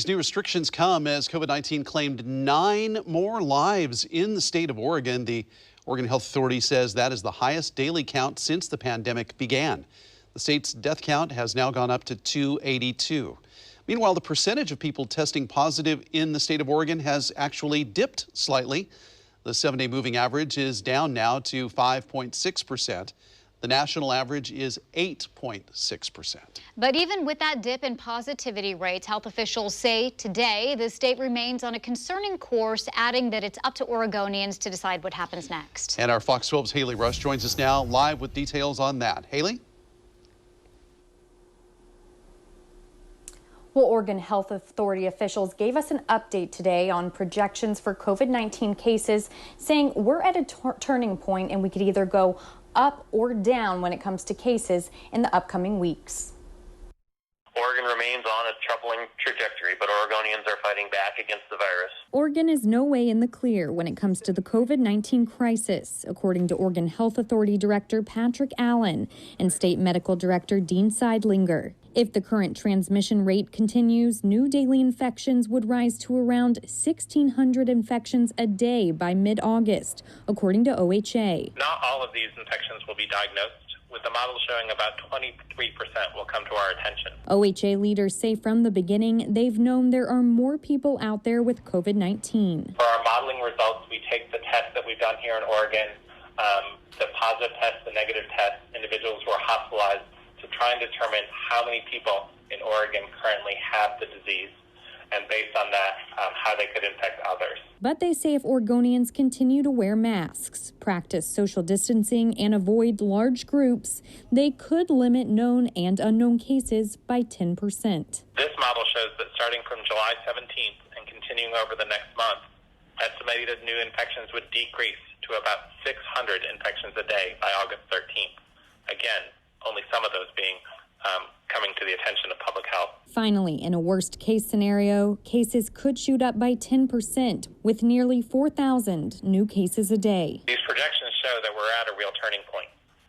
These new restrictions come as COVID-19 claimed 9 more lives in the state of Oregon. The Oregon Health Authority says that is the highest daily count since the pandemic began. The state's death count has now gone up to 282. Meanwhile, the percentage of people testing positive in the state of Oregon has actually dipped slightly. The 7-day moving average is down now to 5.6%. The national average is 8.6%. But even with that dip in positivity rates, health officials say today the state remains on a concerning course, adding that it's up to Oregonians to decide what happens next. And our Fox 12's Haley Rush joins us now live with details on that. Haley? Well, Oregon Health Authority officials gave us an update today on projections for COVID-19 cases, saying we're at a turning point and we could either go up or down when it comes to cases in the upcoming weeks. Oregon remains on a troubling trajectory, but Oregonians are fighting back against the virus. Oregon is no way in the clear when it comes to the COVID-19 crisis, according to Oregon Health Authority Director Patrick Allen and State Medical Director Dean Seidlinger. If the current transmission rate continues, new daily infections would rise to around 1,600 infections a day by mid-August, according to OHA. Not all of these infections will be diagnosed, with the model showing about 23% will come to our attention. OHA leaders say from the beginning they've known there are more people out there with COVID-19. For our modeling results, we take the tests that we've done here in Oregon, the positive tests, the negative tests, individuals who are hospitalized, to try and determine how many people in Oregon currently have the disease, and based on that, how they could infect others. But they say if Oregonians continue to wear masks, practice social distancing, and avoid large groups, they could limit known and unknown cases by 10%. This model shows that starting from July 17th and continuing over the next month, estimated new infections would decrease to about 600 infections a day by August 13th. Again, only some of those being coming to the attention of public health. Finally, in a worst-case scenario, cases could shoot up by 10%, with nearly 4,000 new cases a day. These projections show that we're at a real turning point.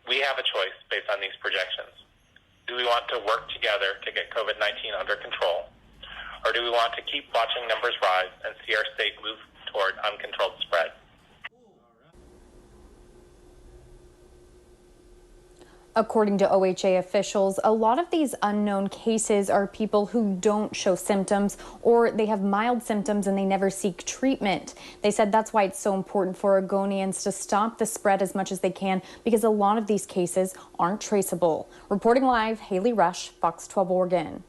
We have a choice based on these projections. Do we want to work together to get COVID-19 under control? Or do we want to keep watching numbers rise and see our state move toward uncontrolled spread? According to OHA officials, a lot of these unknown cases are people who don't show symptoms, or they have mild symptoms and they never seek treatment. They said that's why it's so important for Oregonians to stop the spread as much as they can, because a lot of these cases aren't traceable. Reporting live, Haley Rush, Fox 12 Oregon.